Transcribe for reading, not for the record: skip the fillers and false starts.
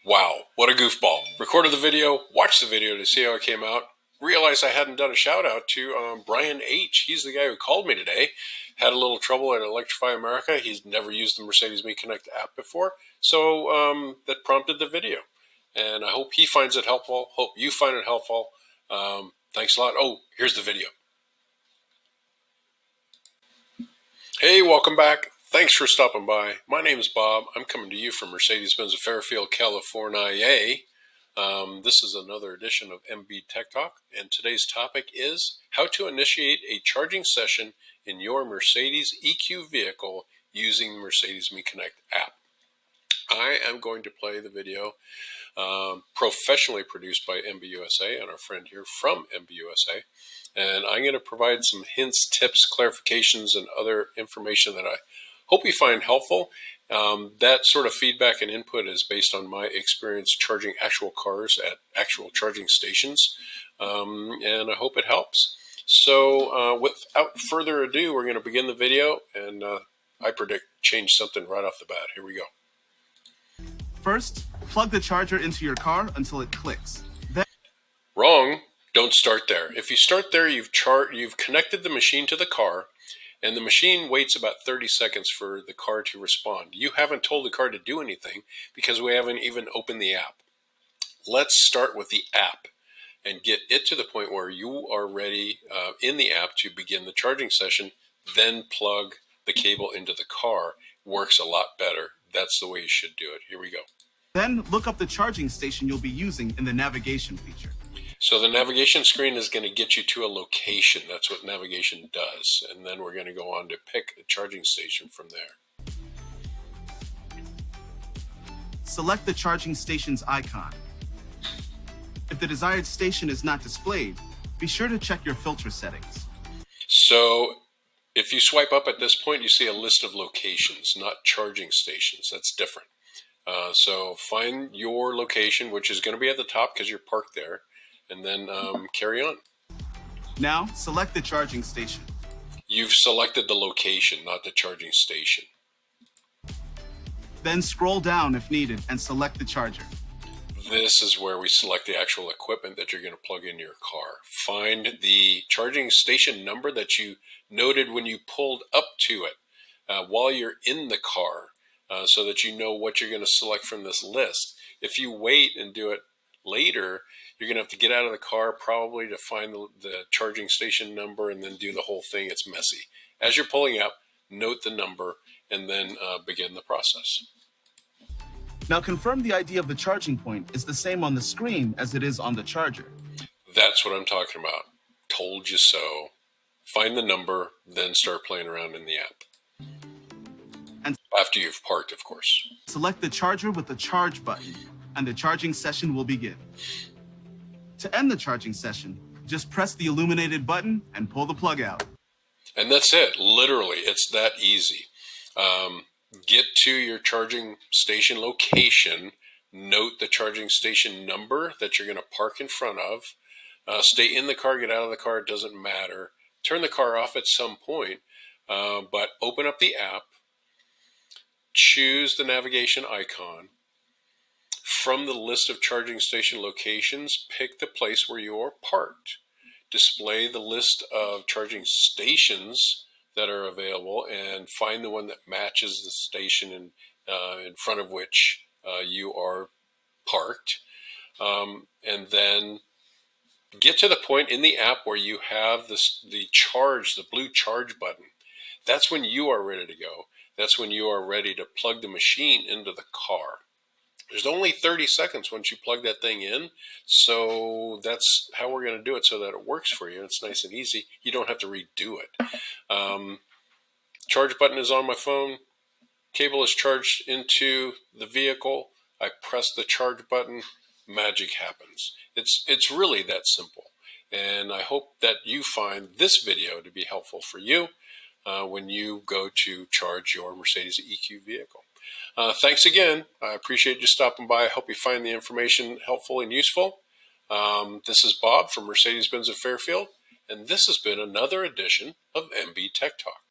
Wow, what a goofball. Recorded the video, watched the video to see how it came out. Realized I hadn't done a shout out to Brian H. He's the guy who called me today. Had a little trouble at Electrify America. He's never used the Mercedes-Me Connect app before. So that prompted the video. And I hope he finds it helpful. Hope you find it helpful. Thanks a lot. Oh, here's the video. Hey, welcome back. Thanks for stopping by. My name is Bob. I'm coming to you from Mercedes-Benz of Fairfield, California. This is another edition of MB Tech Talk, and today's topic is how to initiate a charging session in your Mercedes EQ vehicle using the Mercedes-Me Connect app. I am going to play the video professionally produced by MB USA and our friend here from MB USA. And I'm going to provide some hints, tips, clarifications, and other information that I hope you find helpful. That sort of feedback and input is based on my experience charging actual cars at actual charging stations, and I hope it helps. So without further ado, we're going to begin the video, and I predict change something right off the bat. Here we go. First, plug the charger into your car until it clicks. Then Wrong. Don't start there. If you start there, you've connected the machine to the car, and the machine waits about 30 seconds for the car to respond. You haven't told the car to do anything because we haven't even opened the app. Let's start with the app and get it to the point where you are ready in the app to begin the charging session, then plug the cable into the car. Works a lot better. That's the way you should do it. Here we go. Then look up the charging station you'll be using in the navigation feature. So the navigation screen is going to get you to a location. That's what navigation does. And then we're going to go on to pick a charging station from there. Select the charging station's icon. If the desired station is not displayed, be sure to check your filter settings. So if you swipe up at this point, you see a list of locations, not charging stations. That's different. So find your location, which is going to be at the top because you're parked there, and then carry on. Now, select the charging station. You've selected the location, not the charging station. Then scroll down if needed and select the charger. This is where we select the actual equipment that you're going to plug into your car. Find the charging station number that you noted when you pulled up to it while you're in the car, so that you know what you're going to select from this list. If you wait and do it later, you're going to have to get out of the car probably to find the charging station number and then do the whole thing. It's messy. As you're pulling up, note the number and then begin the process. Now confirm the ID of the charging point is the same on the screen as it is on the charger. That's what I'm talking about. Told you so. Find the number, then start playing around in the app. And after you've parked, of course. Select the charger with the charge button, and the charging session will begin. To end the charging session, just press the illuminated button and pull the plug out. And that's it. Literally, it's that easy. Get to your charging station location, note the charging station number that you're going to park in front of, stay in the car, get out of the car, it doesn't matter. Turn the car off at some point, but open up the app, choose the navigation icon. From the list of charging station locations, pick the place where you are parked. Display the list of charging stations that are available and find the one that matches the station in front of which you are parked. And then get to the point in the app where you have the blue charge button. That's when you are ready to go. That's when you are ready to plug the machine into the car. There's only 30 seconds once you plug that thing in, so that's how we're going to do it so that it works for you. It's nice and easy. You don't have to redo it. Charge button is on my phone. Cable is charged into the vehicle. I press the charge button. Magic happens. It's really that simple. And I hope that you find this video to be helpful for you when you go to charge your Mercedes EQ vehicle. Thanks again. I appreciate you stopping by. I hope you find the information helpful and useful. This is Bob from Mercedes-Benz of Fairfield, and this has been another edition of MB Tech Talk.